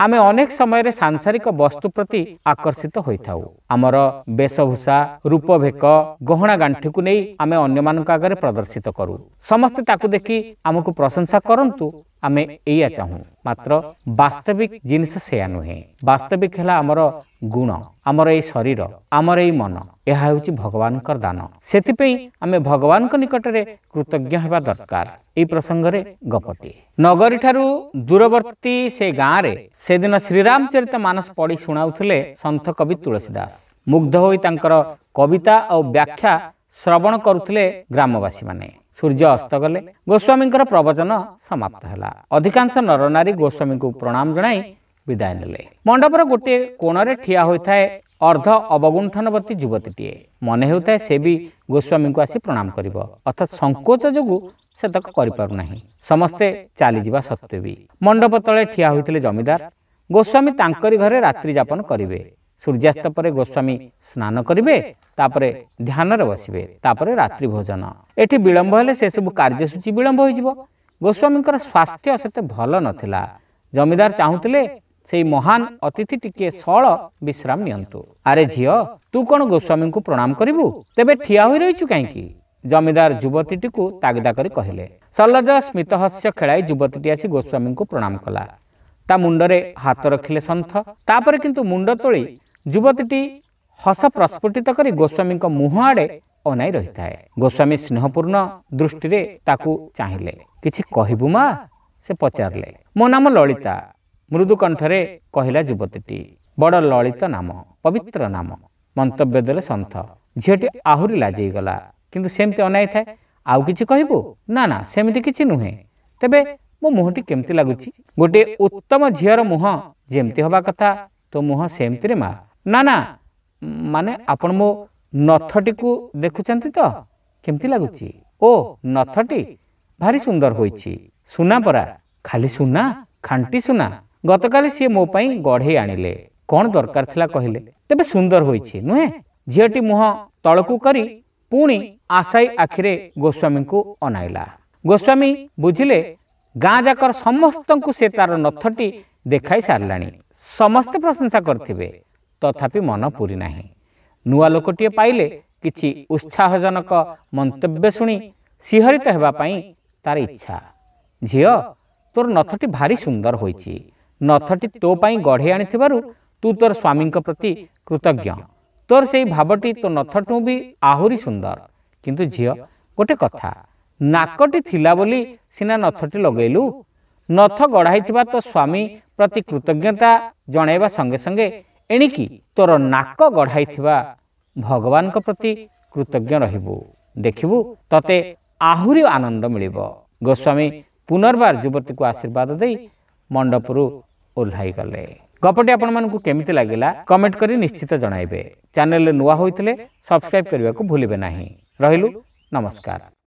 आमे अनेक समय रे सांसारिक वस्तु प्रति आकर्षित होइथाउ। आमर वेशभूषा रूपभेक गहना गांठी को नहीं आमे अन्य मानक आगे प्रदर्शित करू। समस्ते ताकू देखि आमको प्रशंसा करंतु आमे एया चाहू। मात्र वास्तविक जिनिस सेया नुहे। वास्तविक है आमर गुण, आमर ए शरीर, आमर ए मन, यह हूँ भगवान दान। से आमे भगवान निकट में कृतज्ञ होगा दरकार। यह प्रसंग रे गपटी नगरी ठारू दूरवर्ती से गाँव में से दिन श्रीरामचरित मानस पढ़ी शुणाउथिले संत कवि तुलसीदास। मुग्ध होई तांकर कविता और व्याख्या श्रवण करुथिले ग्रामवासी माने। सूर्य अस्त गले गोस्वामी प्रवचन समाप्त है। अधिकांश नरनारी गोस्वामी को प्रणाम जनाई विदाय नेले। मंडपर गोटे कोणरे ठिया होता है अर्ध अवगुंठनवती युवतीटीए। मन होता है से भी गोस्वामी को आसी प्रणाम करिब, अर्थात संकोच जोगु से तक करिपारु नाही। समस्ते चली जिबा सत्वे भी मंडप तले ठिया होइतिले जमीदार। गोस्वामी तांकरी घरे रात्रि यापन करिवे। सूर्यास्त पर गोस्वामी स्नान करिवे, तापरे ध्यान रे बसिवे, तापरे रात्रि भोजन। एठी विलंब हेले से सब कार्यसूची विलंब होई जिवो। गोस्वामी स्वास्थ्य सेते भल नथिला। जमीदार चाहुतिले से महान अतिथि टिके सळ विश्राम नियंतु। अरे झियो, तू कौन गोस्वामी को प्रणाम करिवु? तेबे ठिया होई रहिचु काईकी? जमीदार युवतीटी को तागिदा करी कहिले। सल्लज स्मितहस्य खेलाई युवतीटी आसी गोस्वामी को प्रणाम कला। ता मुंडरे हाथ रखिले संथ। तापरे किंतु मुंड तोली युवतीटी हस प्रस्फुटित करी गोस्वामी मुह आड़े अनाई रही थाए। गोस्वामी स्नेहपूर्ण दृष्टि रे ताकू चाहिए। किछि कहिबु मा? से पचारले। मो नाम ललिता, मृदु कंठरे कहला युवतीटी। बड़ ललित नाम, पवित्र नाम, मंतव्य देले संथ। झीटी आहुरी लाजई गला, किंतु सेमती अनाई थाए। आउ किछि कहिबु? ना ना, सेमती किछि नुहे। तेबे मो मुहटी केमती लागुछि? गोटे उत्तम झीर मुह जेमती हवा कथा तो मुह सेमती रे मा। ना ना, माने आपण मो नथटी को देखुचंती तो केमती लागुछि? ओ नथटी भारी सुंदर होइछि। सुना परा? खाली सुना? खांटी सुना? गतकाली सी मो पई गढ़े आनिले। कौन दरकार थिला कहिले? तेबे सुंदर होइछि नुहे? झीटी मुह तळकू करी पुणी आशाई आखिरे गोस्वामी को अनाइला। गोस्वामी बुझिले गाँ जाकर समस्त को से तार नथटी देखाई सारलाणी। समस्ते प्रशंसा करथिबे, तथापि मन पूरी नाही। नुआ लोकटिए पाइले किछि उत्साहजनक मंतव्य शुणी सिहरित हेबा पई तार इच्छा। झियो, तोर नथटी भारी सुंदर होइछि। नथटी तो पई गढ़े आनिथिबारु तू तोर स्वामी प्रति कृतज्ञ। तोर सेई भावटी तो नथटू भी आहुरी सुंदर। किंतु झियो, गोटे कथा, नाकटी थिला बोली सिना नथटी लगेलु। नथ गढ़ाइथिबा तो स्वामी प्रति कृतज्ञता जणाइबा संगे संगे एणिकी तोर नाक गढ़ाइथिबा भगवान को प्रति कृतज्ञ रहिबु। देखिबु तते आहुरी आनंद मिलिबो। गोस्वामी पुनर्बार युवती को आशीर्वाद देई मंडपरु ओह्लाई गले। गपटी आपण मानकु केमिति लागिला कमेंट करी निश्चित जणाइबे। चैनल नुआ होइतिले सब्सक्राइब करबा को भूलिबे नाही। रहिलु, नमस्कार।